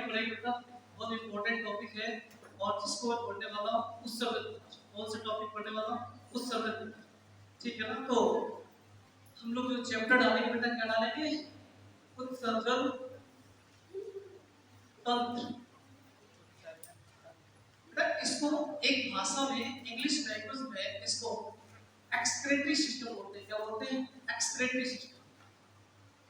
पढ़ेंगे बेटा, बहुत इंपॉर्टेंट टॉपिक है और जिसको मैं पढ़ने वाला हूँ उस समय कौन सा टॉपिक पढ़ने वाला हूँ उस समय, ठीक है ना। तो हम लोग जो चैप्टर डालेंगे बेटा क्या डालेंगे, उत्सर्जन तंत्र। बेटा इसको एक भाषा में इंग्लिश लैंग्वेज में इसको एक्सक्रेटरी सिस्टम बोलते हैं। क्या बोलते हैं? Excretory system.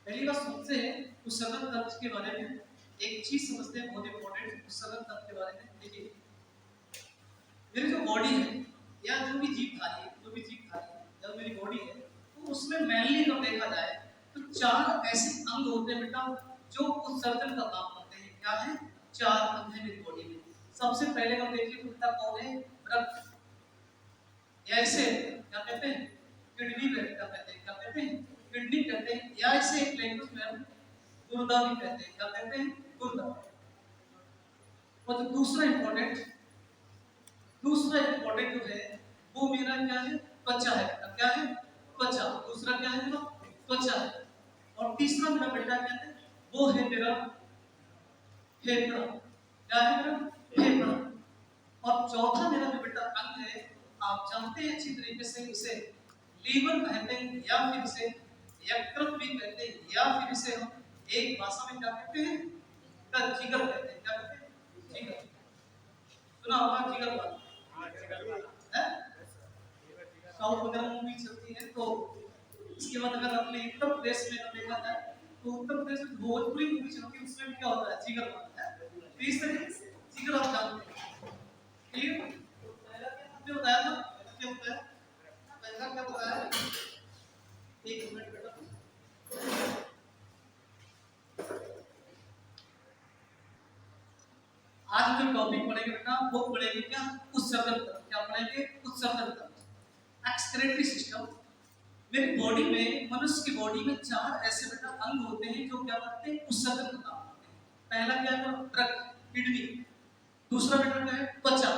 पहली बात समझते हैं उत्सर्जन तंत्र के बारे में, एक चीज समझते हैं बहुत इंपॉर्टेंट उत्सर्जन तंत्र के बारे में। देखिए मेरी जो बॉडी है या जो भी जीवधारी है, या मेरी बॉडी है, तो उसमें मेनली अगर देखा जाए तो चार ऐसे अंग होते हैं बेटा जो उत्सर्जन का काम करते हैं। क्या है? चार अंग है मेरी बॉडी में। सबसे पहले हम देखिए बेटा कौन है? रक्त। या इसे क्या कहते हैं? किडनी क्या कहते हैं? क्या कहते हैं? किडनी कहते हैं। या इसे एक लैंग्वेज में हम गुर्दा भी कहते हैं। क्या कहते हैं? गुर्दा। और दूसरा इंपॉर्टेंट जो है वो मेरा क्या है? त्वचा है। क्या है? त्वचा। दूसरा क्या है मेरा? त्वचा है। और तीसरा मेरा बेटा क्या है? वो है मेरा फेफड़ा। क्या है मेरा? फेफड़ा। और चौथा मेरा जो बेटा अंग है, आप जानते हैं अच्छी तरीके से, इसे लीवर कहते हैं या फिर इसे यकृत भी कहते हैं, या फिर इसे हम एक भाषा में क्या कहते हैं? जिगर कहते हैं। क्या कहते हैं? जिगर। सुना होगा जिगर बात है? साउथ वगैरह मूवी चलती है तो इसके बाद अगर अपने उत्तर प्रदेश में देखा जाए तो उत्तर प्रदेश में भोजपुरी मूवी चलती है, उसमें भी क्या होता है? जिगर बनता है। तो इस तरीके से जिगर आप जानते हैं। ठीक है, पहला क्या आपने बताया था? क्या होता है? पहला क्या बताया? एक मिनट बेटा, आज जो टॉपिक पढ़ेंगे बेटा वो पढ़ेंगे क्या? उत्सर्जन तंत्र। क्या पढ़ेंगे? उत्सर्जन तंत्र, एक्सक्रेटरी सिस्टम। मेरी बॉडी में, मनुष्य की बॉडी में चार ऐसे बेटा अंग होते हैं जो क्या करते हैं? उत्सर्जन का काम करते हैं। पहला क्या है? रक्त, किडनी। दूसरा बेटा क्या है? त्वचा।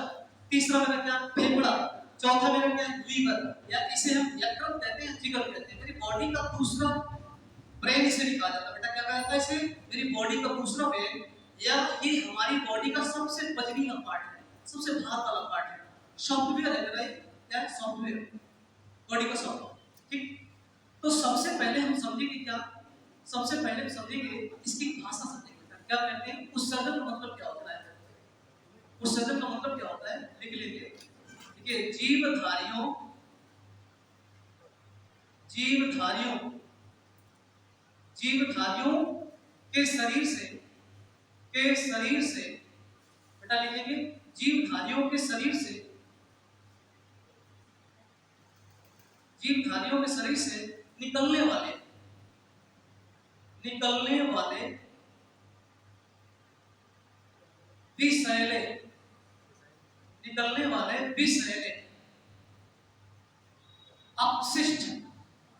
तीसरा मेरा क्या? फेफड़ा। चौथा मेरा क्या है? लीवर, या इसे हम यकृत कहते हैं, जिगर कहते हैं। मेरी बॉडी का दूसरा ब्रेन इसे नहीं कहा जाता बेटा। क्या कहा जाता है इसे? मेरी बॉडी का दूसरा ब्रेन, या ये हमारी बॉडी का सबसे बजनी का पार्ट है, सबसे भाग वाला पार्ट है। सॉफ्टवेयर है मेरा, क्या है? सॉफ्टवेयर, बॉडी का सॉफ्टवेयर। ठीक। तो सबसे पहले हम समझेंगे क्या? सबसे पहले हम समझेंगे इसकी भाषा समझेंगे। क्या कहते हैं? उत्सर्जन का मतलब क्या होता है? उत्सर्जन का मतलब क्या होता है? लिख लीजिए। देखिए जीवधारियों जीवधारियों जीवधारियों के शरीर से बेटा लिखेंगे जीवधारियों के शरीर से निकलने वाले विषैले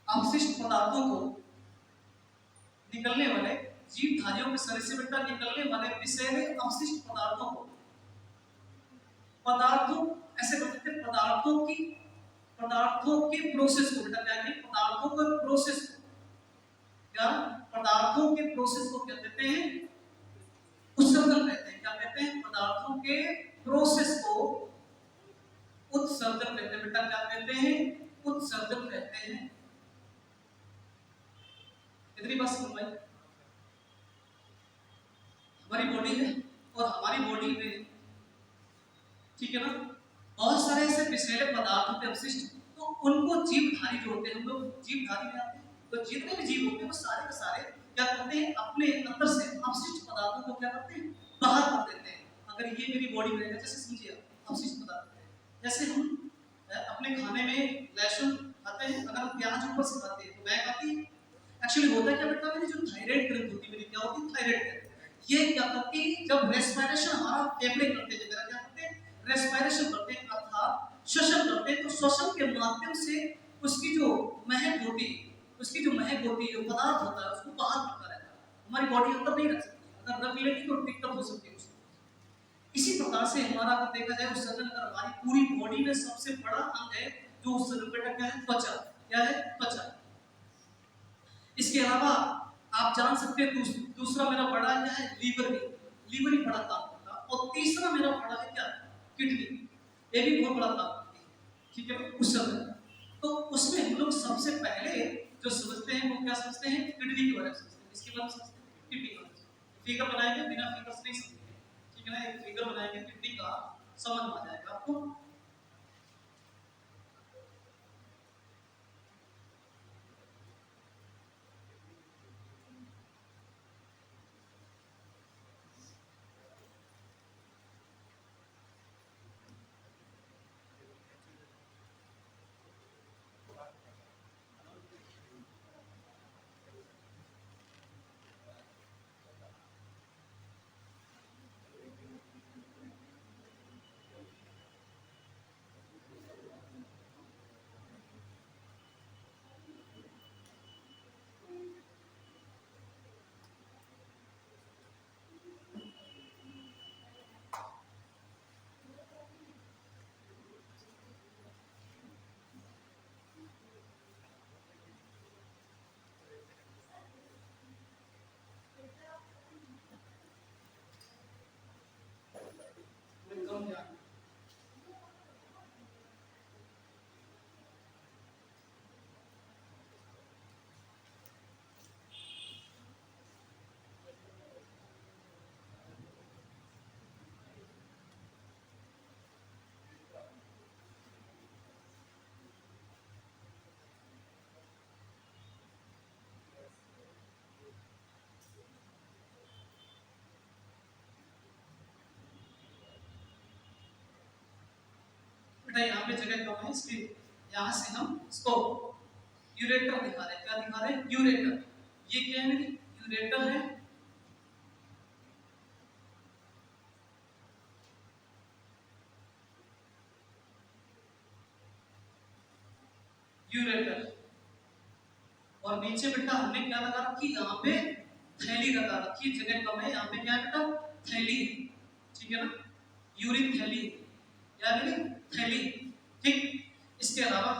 अपशिष्ट पदार्थों को निकलने वाले, जीवधारियों के शरीर से बेटा निकलने वाले विषैले अपशिष्ट ऐसे कहते हैं पदार्थों के प्रोसेस को बेटा क्या कहें? पदार्थों के प्रोसेस को क्या कहते हैं? उत्सर्जन कहते हैं। क्या कहते हैं? पदार्थों के प्रोसेस को उत्सर्जन कहते हैं बेटा। क्या कहते हैं? उत्सर्जन कहते हैं। इतनी बात समझ में? हमारी बॉडी है और हमारी बॉडी में, ठीक है ना, बहुत सारे ऐसे विषैले पदार्थ होते हैं, अपशिष्ट। तो उनको जीवधारी जो होते हैं, हम लोग जीवधारी में आते हैं। तो जितने भी जीव होते हैं वो सारे के सारे क्या करते हैं? अपने अंदर से अपशिष्ट पदार्थों को क्या करते हैं? बाहर कर देते हैं। अगर ये मेरी बॉडी में रहेगा, जैसे समझिए अपशिष्ट पदार्थ, जैसे हम अपने खाने में लहसुन खाते हैं, अगर हम प्याज ऊपर से खाते हैं तो मैं खाती है। एक्चुअली होता है क्या बेटा? मेरी जो थायराइड ग्रंथि होती है, मेरी क्या होती है? थायराइड ग्रंथि। ये क्या करती है? जब रेस्पिरेशन हमारा फेफड़े करते हैं, मेरा क्या करते हैं? रेस्पिरेशन करते हैं, अर्थात श्वसन करते हैं। तो श्वसन के माध्यम से उसकी जो महक होती है, जो पदार्थ होता है, उसको बाहर करता रहता है। हमारी बॉडी अंदर नहीं रख सकती, अगर रख लेगी तो दिक्कत हो सकती है उसको। प्रकार से हमारा अगर देखा जाए उस सदन का हमारी पूरी बॉडी में सबसे बड़ा अंग है जो उस सदन बेटा क्या है, त्वचा। क्या है? त्वचा। इसके अलावा आप जान सकते हैं दूसरा मेरा बड़ा क्या है, लीवर। लीवर ही बड़ा काम करता है। और तीसरा मेरा बड़ा है क्या, किडनी। ये भी बहुत बड़ा काम करती है, ठीक है, उस समय। तो उसमें हम लोग सबसे पहले जो समझते हैं वो क्या समझते हैं, किडनी के बारे में समझते हैं। इसके बारे में समझते हैं किडनी के बारे में। फिगर बनाएंगे, बिना फिगर से नहीं समझेंगे, ठीक है ना। एक फिगर बनाएंगे किडनी का, समझ में आ जाएगा आपको। कम ध्यान। बेटा यहाँ पे जगह कम है, इसलिए यहाँ से हम इसको यूरेटर दिखा रहे हैं। क्या दिखा रहे हैं? यूरेटर। ये क्या है मेरी, यूरेटर है। यूरेटर। और नीचे बेटा हमने क्या लगा रखी, यहाँ पे थैली लगा रखी। जगह कम है, यहाँ पे क्या है बेटा, थैली है, ठीक है ना। यूरिन थैली, क्या है थैली, ठीक। इसके अलावा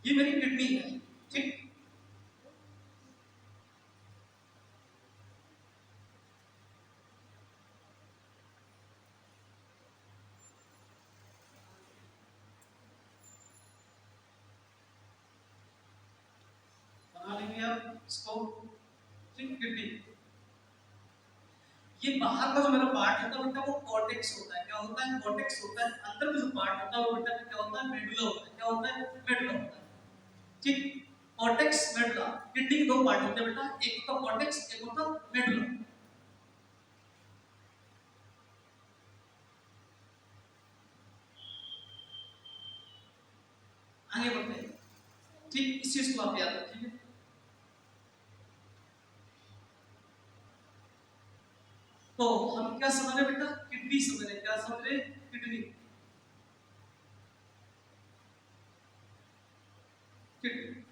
ये मेरी किडनी है, ठीक। बना लेंगे आप इसको, ठीक। किडनी, ये बाहर का जो मेरा पार्ट होता है बेटा वो कॉर्टेक्स होता है। क्या होता है? कॉर्टेक्स होता है। अंदर का जो पार्ट होता है वो बेटा क्या होता है, मेडुला होता है। क्या होता है? मेडुला होता है, ठीक। Cortex, medulla. किडनी के दो पार्ट होते हैं बेटा, एक होता कॉर्टेक्स, एक होता मेडुला। आगे बढ़ते हैं, ठीक। इस चीज को आप याद रखिए। तो हम क्या समझ रहे बेटा, किडनी समझ रहे। क्या समझ रहे? किडनी। किडनी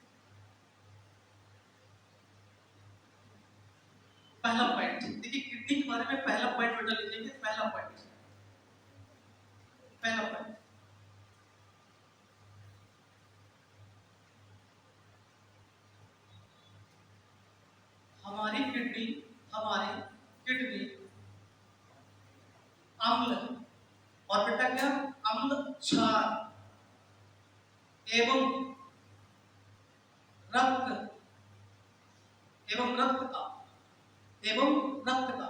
पहला पॉइंट देखिए, किडनी के बारे में पहला पॉइंट बेटा लिखेंगे। पहला पॉइंट, पहला पॉइंट, हमारी किडनी, हमारी किडनी अम्ल और बेटा क्या, अम्ल क्षार एवं रक्त, एवं रक्त का, एवं रक्त का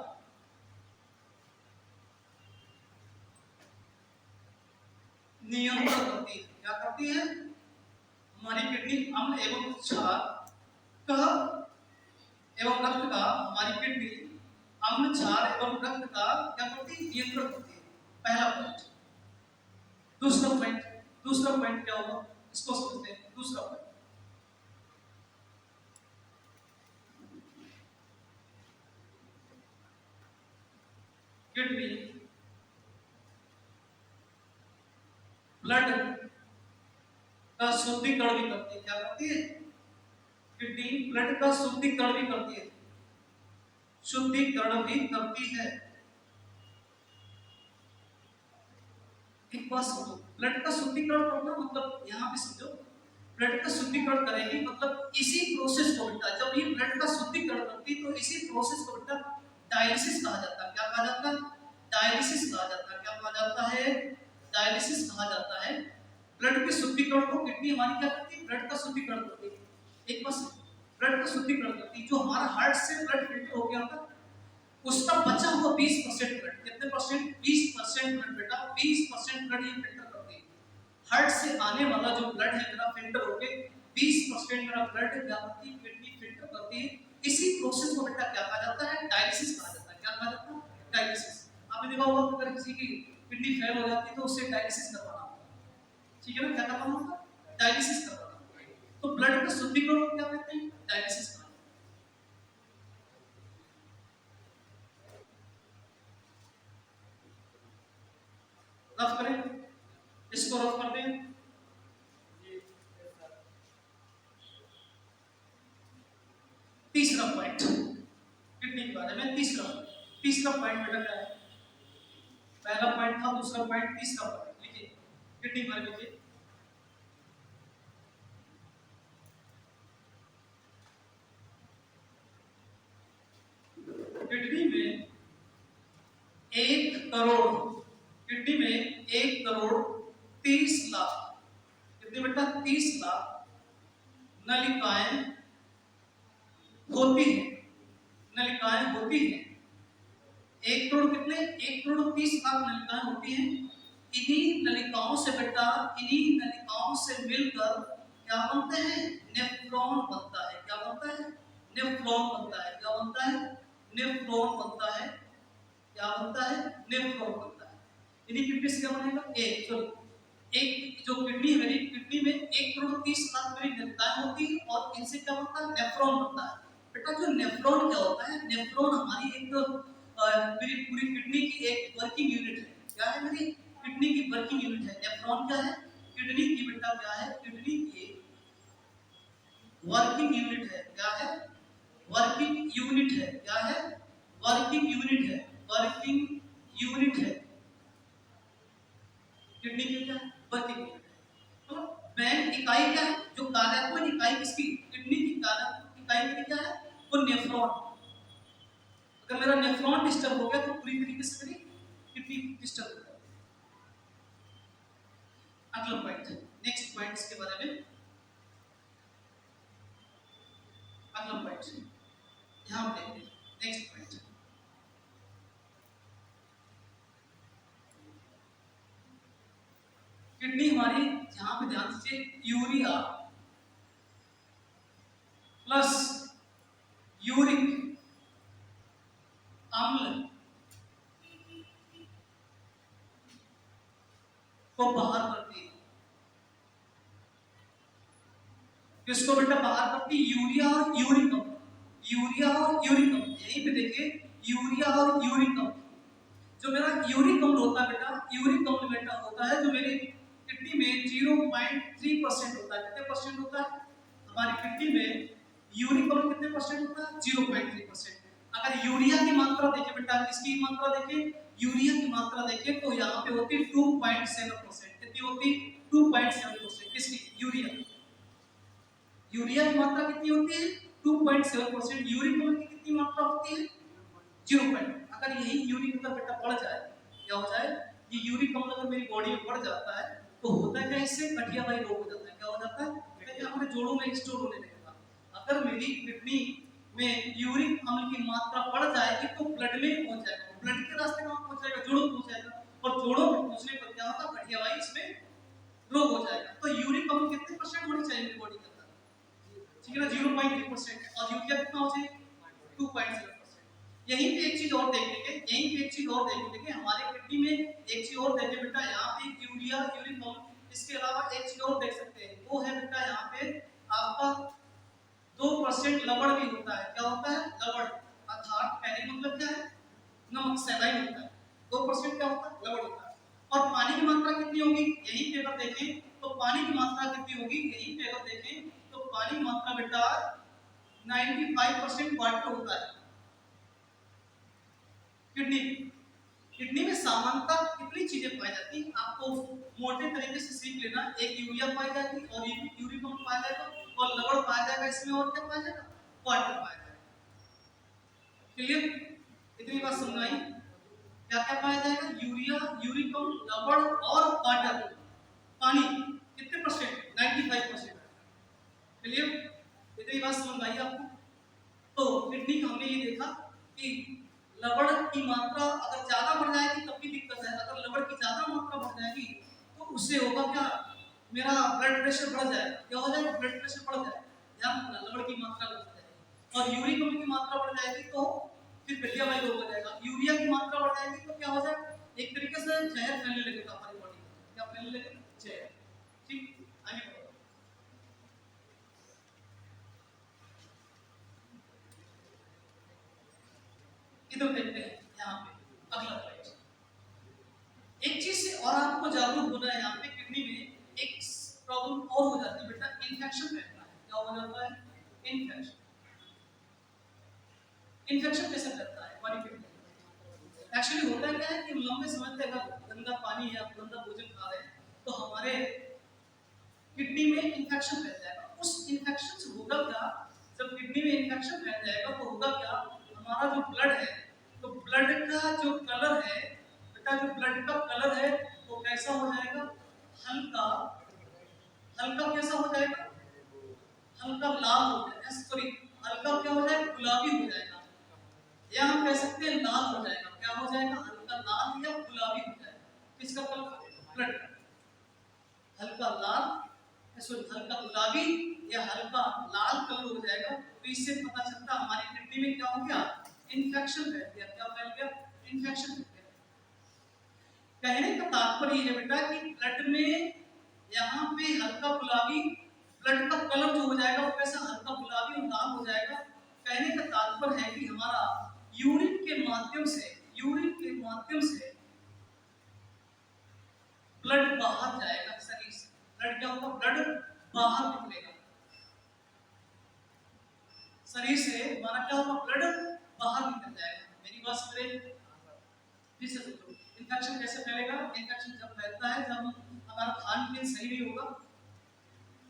नियंत्रण करती है। क्या करती है? हमारी किडनी अम्ल एवं क्षार का एवं रक्त का, हमारी किडनी अम्ल क्षार एवं रक्त का क्या करती है? नियंत्रण करती है। पहला पॉइंट। दूसरा पॉइंट, दूसरा पॉइंट क्या होगा, इसको समझते हैं। दूसरा पॉइंट, किडनी ब्लड का शुद्धिकरण भी करती है। क्या करती है? किडनी ब्लड का शुद्धिकरण भी करती है, शुद्धिकरण भी करती है। एक बात समझो, ब्लड का शुद्धिकरण करना मतलब यहाँ पे समझो, ब्लड का शुद्धिकरण करेगी मतलब इसी प्रोसेस को बेटा, जब ये ब्लड का शुद्धिकरण करती तो इसी प्रोसेस को बेटा डायलिसिस कहा जाता है। क्या कहा जाता है? डायलिसिस कहा जाता है। क्या कहा जाता है? डायलिसिस कहा जाता है। ब्लड के शुद्धिकरण को किडनी हमारी क्या करती है? ब्लड का शुद्धिकरण करती है। एक बात, ब्लड का शुद्धिकरण करती है। जो हमारा हार्ट से ब्लड फिल्टर हो गया था, उसका बचा हुआ 20% ब्लड, कितने परसेंट? 20% ब्लड बेटा, 20% ब्लड ये फिल्टर करती है। हार्ट से आने वाला जो ब्लड है मेरा फिल्टर होके 20% मेरा ब्लड क्या करती है? किडनी फिल्टर करती है। इसी प्रोसेस को बेटा क्या कहा जाता है? डायलिसिस कहा जाता है। क्या कहा जाता है? डायलिसिस। आपने देखा होगा अगर किसी की किडनी फेल हो जाती है तो उसे डायलिसिस करवाना होता है, ठीक है ना? क्या करवाना होता है? डायलिसिस करवाना होता है। तो ब्लड का शुद्धिकरण को क्या कहते हैं? डायलिसिस। रफ करें, इसको रफ कर दें। तीसरा पॉइंट किडनी के बारे में, तीसरा पॉइंट बेटा क्या है? पहला पॉइंट था, दूसरा पॉइंट, तीसरा पॉइंट लिखिए, किडनी के बारे में लिखिए। किडनी में 1 करोड़, किडनी में 1 करोड़ 30 लाख, कितने बेटा? 30 लाख नलिकाएं होती है, नलिकाएं होती है। 1 करोड़ कितने? 1 करोड़ 30 लाख नलिकाएं होती हैं। इन्हीं नलिकाओं से बेटा, इन्हीं नलिकाओं से मिलकर क्या बनते हैं? नेफ्रॉन बनता है। क्या बनता है? नेफ्रॉन बनता है। क्या बनता है? नेफ्रॉन बनता है। क्या बनता है? नेफ्रॉन बनता है। इन्हीं किडनी से क्या बनेगा? एक जो किडनी है मेरी, किडनी में 1 करोड़ 30 लाख मेरी नलिकाएं होती है और इनसे क्या बनता है? नेफ्रॉन बनता है। बेटा जो नेफ्रॉन क्या होता है? नेफ्रॉन हमारी एक मेरी पूरी किडनी की एक वर्किंग यूनिट है। क्या है? मेरी किडनी की वर्किंग यूनिट है। नेफ्रॉन क्या है? किडनी की बेटा क्या है? किडनी की वर्किंग यूनिट है। क्या है? वर्किंग यूनिट है। क्या है? वर्किंग यूनिट है। वर्किंग यूनिट है किडनी की, क्या है? वर्किंग यूनिट है। तो मेन इकाई क्या है? जो कार्यात्मक इकाई किसकी? किडनी की कार्यात्मक इकाई मेरी क्या है? वो नेफ्रॉन। अगर मेरा नेफ्रॉन डिस्टर्ब हो गया तो पूरी तरीके से मेरी किडनी डिस्टर्ब हो जाएगी। अगला पॉइंट, नेक्स्ट पॉइंट इसके बारे में, अगला पॉइंट यहां पे नेक्स्ट पॉइंट, किडनी हमारी यहां पे ध्यान दीजिए, यूरिया प्लस यूरिक अम्ल को बाहर करती है। किसको बेटा बाहर करती? यूरिया और यूरिक अम्ल। यूरिया और यूरिक अम्ल, यहीं पे देखिए, यूरिया और यूरिक अम्ल। जो मेरा यूरिक अम्ल होता है बेटा, यूरिक अम्ल बेटा होता है जो मेरी किडनी में 0.3% होता है। कितने परसेंट होता है? हमारी किडनी में यूरिक अम्ल कितने परसेंट होता है? 0.3%। अगर यूरिया की मात्रा देखें बेटा, किसकी मात्रा देखें? यूरिया की मात्रा देखें तो यहाँ पे होती है 2.7%। कितनी होती? 2.7%। किसकी? यूरिया। यूरिया की मात्रा कितनी होती है? 2.7%। यूरिक अम्ल की कितनी मात्रा होती है? 0. अगर यही यूरिक अम्ल बेटा बढ़ जाए, क्या हो जाए? ये यूरिक अम्ल अगर मेरी बॉडी में बढ़ जाता है तो होता है क्या? इससे गठियावाई रोग हो जाता है। क्या हो जाता है? बेटा हमारे जोड़ों में स्टोर होने लगेगा। अगर मेरी किडनी में यूरिक अम्ल की मात्रा बढ़ जाएगी तो ब्लड में पहुंच जाएगा, ब्लड के रास्ते कहां पहुंच जाएगा? जोड़ों पहुंच जाएगा, और जोड़ों में पहुंचने पर क्या होगा? गठियावाई इसमें रोग हो जाएगा। तो यूरिक अम्ल कितने परसेंट होनी चाहिए मेरी बॉडी के अंदर? ठीक है ना, 0.3%। और यूरिया कितना हो जाए? 2.7%। यहीं पे एक चीज और देख लेंगे, यहीं पे एक चीज और देख लेंगे, हमारे किडनी में एक चीज और देखें बेटा, यहाँ पे यूरिया यूरिक अम्ल, इसके अलावा एक चीज और देख सकते हैं, वो है बेटा यहाँ पे आपका 2% लवण भी होता है। क्या होता है? लवण। अर्थात पहले मतलब क्या है? नमक, सैलाइन होता है। पानी की मात्रा कितनी होगी, यहीं पे अगर देखें तो पानी की मात्रा बेटा 95% वाटर होता है किडनी। किडनी में सामान्यतः कितनी चीजें पाई जाती हैं, आपको मोटे तरीके से सीख लेना। एक यूरिया पाई जाती है और यूरिक अम्ल पाया जाएगा और लवण पाया जाएगा, इसमें और क्या पाया जाएगा, वाटर पाया जाएगा। क्लियर, इतनी बात समझ आई। क्या क्या पाया जाएगा, यूरिया, यूरिक अम्ल, लवण और वाटर। पानी कितने परसेंट, 95%। क्लियर, इतनी बात समझ आई आपको। तो किडनी का हमने ये देखा कि लवण की मात्रा अगर ज्यादा बढ़ जाएगी तब भी दिक्कत है, अगर लवण की ज्यादा मात्रा बढ़ जाएगी तो उससे होगा क्या, मेरा ब्लड प्रेशर बढ़ जाएगा। क्या हो जाएगा, ब्लड प्रेशर बढ़ जाएगा, ध्यान रखना, लवण की मात्रा बढ़ जाएगी। और यूरिक अम्ल की मात्रा बढ़ जाएगी तो फिर गठिया वायु रोग हो जाएगा। यूरिया की मात्रा बढ़ जाएगी तो क्या हो जाएगा, एक तरीके से जहर फैलने लगेगा हमारी बॉडी में। क्या फैलने लगेगा, जहर। ठीक, आगे बढ़ो। इधर देखते हैं, यहाँ पे अगला पॉइंट। एक चीज से और आपको जागरूक होना है, यहाँ पे किडनी में एक प्रॉब्लम और हो जाती है बेटा, इन्फेक्शन रहता है। क्या हो जाता है, इन्फेक्शन। इन्फेक्शन कैसे करता है हमारी किडनी, एक्चुअली होता क्या है कि लंबे समय तक अगर गंदा पानी या गंदा भोजन खा रहे हैं तो हमारे किडनी में इन्फेक्शन फैल जाएगा। उस इन्फेक्शन से होगा क्या, जब किडनी में इन्फेक्शन फैल जाएगा तो होगा क्या, हमारा जो ब्लड है, तो ब्लड का जो कलर है बेटा, जो ब्लड का कलर है वो कैसा हो जाएगा, हल्का हल्का कैसा हो जाएगा, हल्का लाल हो जाएगा, सॉरी हल्का क्या हो जाएगा, गुलाबी हो जाएगा, या हम कह सकते हैं लाल हो जाएगा। क्या हो जाएगा, हल्का लाल या गुलाबी हो जाएगा। किसका कलर, ब्लड, हल्का लाल, सॉरी हल्का गुलाबी या हल्का लाल कलर हो जाएगा। तो इससे पता चलता है हमारी किडनी में क्या हो गया, इन्फेक्शन फैल गया। क्या फैल गया, इन्फेक्शन फैल गया। कहने का तात्पर्य है बेटा कि ब्लड में यहाँ पे हल्का गुलाबी, ब्लड का कलर जो हो जाएगा वो कैसा हल्का गुलाबी और लाल हो जाएगा। कहने का तात्पर्य है कि हमारा यूरिन के माध्यम से, यूरिन के माध्यम से ब्लड बाहर जाएगा शरीर से। ब्लड क्या होगा, ब्लड बाहर निकलेगा शरीर से, हमारा क्या होगा, ब्लड बाहर निकल जाएगा। मेरी बात समझ रहे, फिर से सोचो, इन्फेक्शन कैसे फैलेगा, इन्फेक्शन जब फैलता है जब हमारा खान पीन सही नहीं होगा,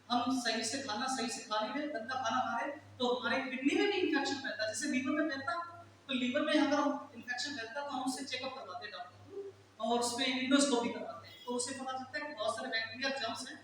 हम सही से खाना सही से खा नहीं रहे, गंदा खाना खा रहे, तो हमारे किडनी में भी इन्फेक्शन फैलता है। जैसे लीवर में फैलता, तो लीवर में अगर इन्फेक्शन फैलता तो हम उससे चेकअप करवाते हैं डॉक्टर और उसमें एंडोस्कोपी करवाते हैं, तो उससे पता चलता है कि बहुत सारे बैक्टीरिया जर्म्स हैं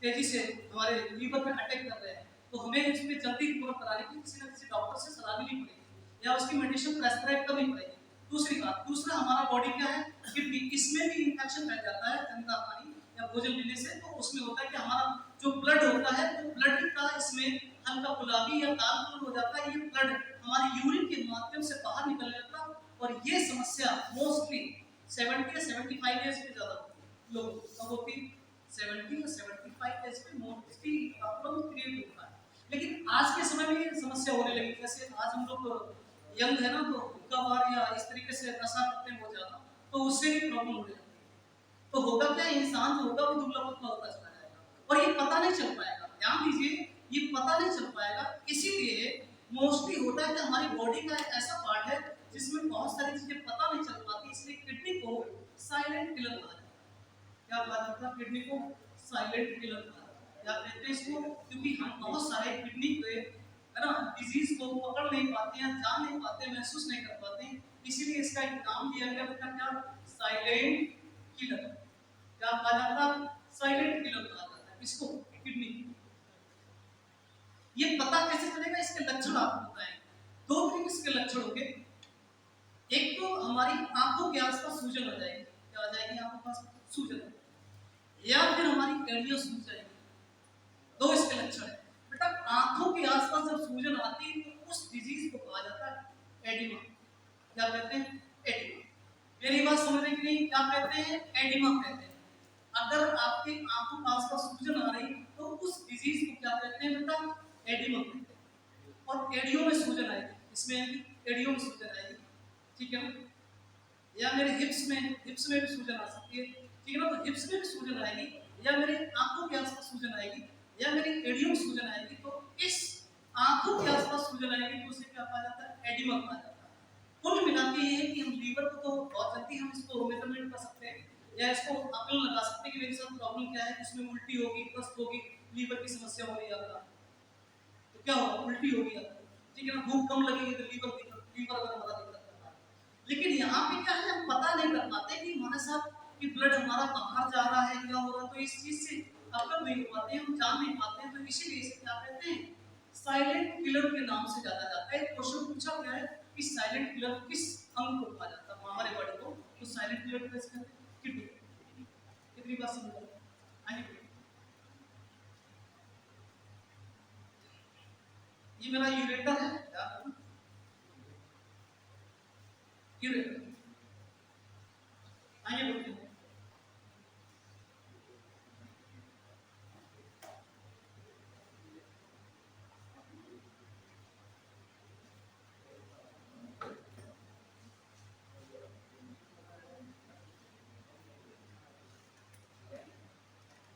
तेजी से हमारे लीवर में अटैक कर रहे हैं, तो हमें इसमें जल्दी रिकवर कराने की किसी न किसी डॉक्टर से सलाह लेनी पड़ेगी या उसकी मेडिसिन प्रेस्क्राइब करनी पड़ेगी। दूसरी बात, दूसरा हमारा बॉडी क्या है, किडनी, इसमें भी इन्फेक्शन फैल जाता है गंदा पानी या भोजन लेने से। तो उसमें होता है कि हमारा जो ब्लड होता है तो ब्लड का इसमें हल्का गुलाबी या लाल कलर हो जाता है। ये ब्लड हमारे यूरिन के माध्यम से बाहर निकल जाता है और ये समस्या मोस्टली 70 या 75 इयर्स पे ज्यादा होती है लोगों को। कब होती है, 70 या 75 इयर्स पे मोस्टली प्रॉब्लम क्रिएट होता है। लेकिन आज के समय में ये समस्या होने लगी, जैसे आज हम लोग यंग है ना, तो हुक्का बार या इस तरीके से नशा करते हैं बहुत ज्यादा, तो उससे भी प्रॉब्लम हो जाती है। तो होगा क्या, इंसान जो होगा वो दुबला पतला होता चला जाएगा और ये पता नहीं चल पाएगा। ध्यान दीजिए, ये पता नहीं चल पाएगा। इसीलिए मोस्टली होता है कि हमारी बॉडी का एक ऐसा पार्ट है जिसमें बहुत सारी चीजें पता नहीं चल पाती, इसलिए किडनी को साइलेंट किलर कहा जाता है। क्या कहा जाता है, किडनी को साइलेंट किलर कहा जाता है। क्या कहते हैं इसको, क्योंकि हम बहुत सारे किडनी के है ना डिजीज को पकड़ नहीं पाते हैं, जान नहीं पाते, महसूस नहीं कर पाते, इसीलिए इसका एक नाम दिया गया बेटा, क्या, साइलेंट किलर। क्या कहा जाता है, साइलेंट किलर कहा जाता है इसको, किडनी। ये पता कैसे चलेगा, इसके लक्षण आपको बताएं। दो तरीके के लक्षण होंगे, एक तो हमारी आंखों के आसपास सूजन हो जाएगी। क्या हो जाएगी, आंखों के आसपास सूजन, या फिर हमारी एड़ियां सूज जाएगी। दो इसके लक्षण है बेटा। आंखों के आसपास जब सूजन आती है तो उस डिजीज को कहा जाता है एडिमा। क्या कहते हैं, एडिमा। मेरी बात समझ रहे कि नहीं, क्या कहते हैं, एडिमा कहते हैं। अगर आपके आंखों के आसपास सूजन आ रही तो उस डिजीज को क्या कहते हैं बेटा, एडिमा कहते हैं। और एडियो में सूजन आएगी, इसमें एडियो में सूजन आएगी, ठीक है ना। या मेरे हिप्स में भी सूजन आ सकती है, ठीक है ना। तो हिप्स में भी सूजन आएगी या मेरे आंखों के आसपास सूजन आएगी, या मेरी एड़ियों में सूजन आएगी, तो इस आंखों के आसपास सूजन आएगी तो उसे क्या कहा जाता है? एडिमा कहा जाता है। कुल मिला के ये है कि हम लीवर को तो बहुत जल्दी हम इसको मेजरमेंट कर सकते हैं या इसको आकलन लगा सकते हैं कि मेरे साथ प्रॉब्लम क्या है, इसमें उल्टी होगी, दस्त होगी, लीवर की समस्या हो रही है आपका, तो क्या होगा? उल्टी होगी आपको, ठीक है ना? भूख कम लगेगी तो लीवर अगर हमारा दिक्कत करता है। लेकिन यहाँ पे क्या है, हम पता नहीं कर पाते कि हमारे साथ कि ब्लड हमारा बाहर जा रहा है, क्या हो रहा है, तो इस चीज से अवगत नहीं हो पाते, हम जान नहीं पाते हैं। तो इसीलिए इसे क्या कहते हैं? साइलेंट किलर के नाम से जाना जाता है। क्वेश्चन पूछा गया है कि साइलेंट किलर किस अंग को कहा जाता है हमारे बॉडी को, तो साइलेंट किलर किसको कहते हैं? किडनी। कितनी बात समझ आगे? ये मेरा यूरेटर है, यूरेटर। आगे बढ़ते हैं।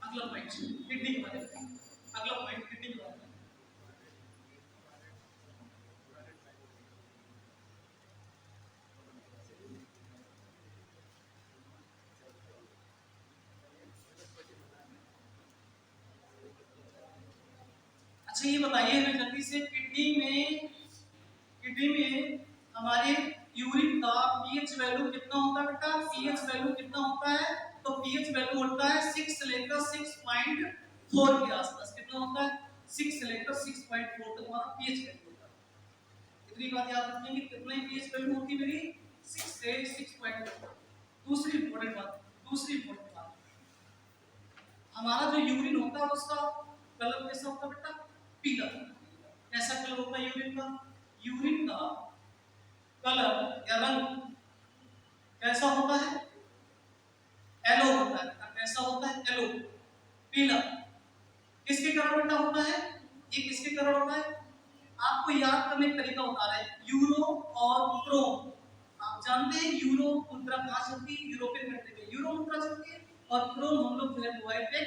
अगला पॉइंट किडनी के बारे में, अगला पॉइंट किडनी के बारे में। अच्छा ये बताइए हमें जल्दी से, किडनी में हमारे यूरिन का पीएच वैल्यू कितना होता है बेटा? पीएच वैल्यू कितना होता है? तो पीएच वैल्यू होता है 6 से लेकर 6.4 के आसपास। कितना होता है? 6 से लेकर 6.4 तक हमारा पीएच वैल्यू होता है। इतनी बात याद रखिए कि कितनी पीएच वैल्यू होती है मेरी? 6 से 6.4। दूसरी इंपॉर्टेंट बात, हमारा जो यूरिन होता है उसका कलर कैसा होता है बेटा? पीला। कैसा कलर होता है यूरिन का? यूरिन का कलर या रंग कैसा होता है? येलो होता है। कैसा होता है? येलो, पीला। किसके कारण बेटा होता है? ये किसके कारण होता है? आपको याद करने का तरीका बता रहे हैं, यूरो और क्रोम। आप जानते हैं यूरो मुद्रा कहां चलती है? यूरोपियन कंट्री में यूरो मुद्रा चलती है, और क्रोम हम लोग जो है मोबाइल पे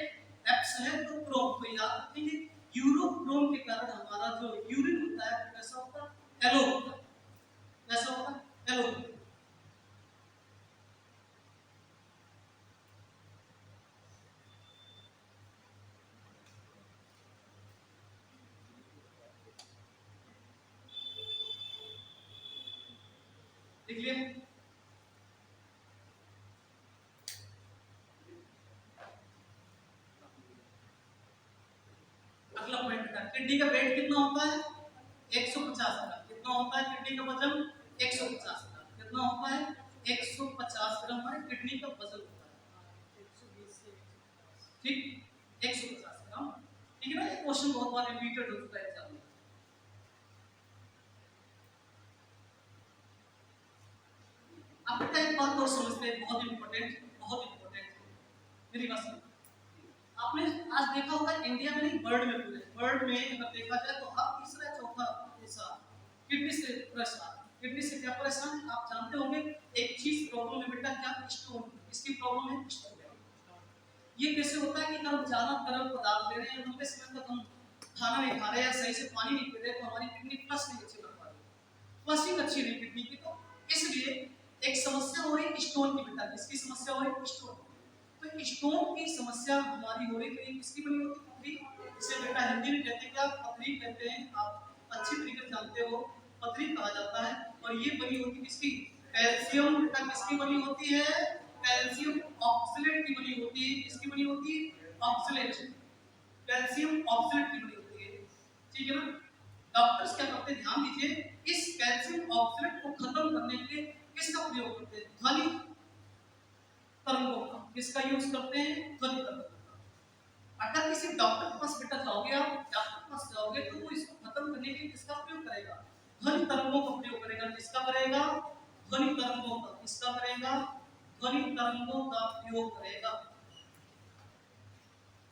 एप्स है तो क्रोम को याद रखेंगे। यूरो क्रोम के कारण हमारा जो यूरिन होता है कैसा होता है? येलो होता है। कैसा होता है? येलो। देख लिया? अगला पॉइंट है, किडनी का वेट कितना होता है? 150 ग्राम। कितना होता है किडनी का वजन? 150 ग्राम। कितना होता है? 150 ग्राम हमारे किडनी का वजन होता है। ठीक, 150 ग्राम। ठीक है ना? ये क्वेश्चन बहुत बार रिपीटेड हो चुका है एग्जाम में। अब बेटा एक बात और समझते हैं, बहुत इंपॉर्टेंट मेरी बात सुनो। आपने आज देखा होगा इंडिया में नहीं, वर्ल्ड में अगर देखा जाए तो हर तीसरा चौथा देश किडनी से परेशान। किडनी से क्या परेशान है आप जानते होंगे? एक चीज प्रॉब्लम है बेटा, क्या? स्टोन। इसकी प्रॉब्लम है स्टोन। ये कैसे होता है कि अगर हम ज्यादा तरल पदार्थ ले रहे हैं, लंबे समय तक हम खाना नहीं खा रहे हैं, सही से पानी नहीं पी रहे, तो हमारी किडनी फ्लश नहीं अच्छी कर पा रही, फ्लशिंग अच्छी नहीं किडनी की। तो इसलिए एक समस्या हो रही है स्टोन की बेटा। किसकी समस्या हो रही है? स्टोन। तो स्टोन की समस्या हमारी हो रही है, तो किसकी बनी होती है? पथरी। इसे बेटा हिंदी में कहते हैं क्या? पथरी कहते हैं। आप अच्छी तरीके से जानते हो, पथरी कहा जाता है। और ये बनी होती है किसकी? कैल्शियम बेटा किसकी बनी होती है? कैल्शियम ऑक्सलेट की बनी होती है। किसकी बनी होती है? ऑक्सलेट। कैल्शियम ऑक्सलेट की बनी होती है, ठीक है ना? डॉक्टर्स क्या करते हैं, ध्यान दीजिए, इस कैल्शियम ऑक्सलेट को खत्म करने के लिए किसका प्रयोग करते हैं? ध्वनि तरंगों का। किसका यूज करते हैं? ध्वनि तरंगों का। अगर किसी डॉक्टर के पास बेटा जाओगे, आप डॉक्टर के पास जाओगे तो वो इसको खत्म करने के लिए किसका प्रयोग करेगा? ध्वनि तरंगों का प्रयोग करेगा। किसका करेगा? ध्वनि तरंगों का। किसका करेगा? ध्वनि तरंगों का प्रयोग करेगा।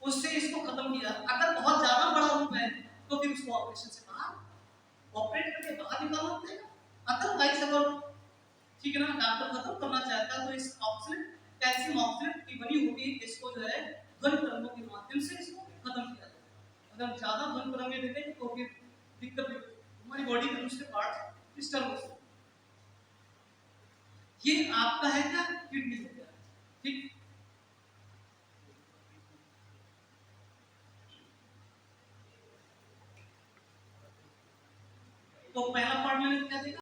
उससे इसको खत्म किया। अगर बहुत ज्यादा बड़ा रूप है तो फिर उसको ऑपरेशन से बाहर ऑपरेट करके बाहर निकालना पड़ेगा। अदरवाइज अगर ठीक है ना, डॉक्टर खत्म करना चाहता है तो इस ऑक्सीडेंट कैल्शियम ऑक्सीडेंट की बनी होगी इसको जो है ध्वनि तरंगों अगर ज्यादा ध्वनि तरंगे देते हैं तो फिर दिक्कत है, हमारी बॉडी के दूसरे पार्ट डिस्टर्ब हो सकते हैं। ये आपका है क्या, किडनी हो गया, ठीक। तो पहला पार्ट मैंने क्या देखा,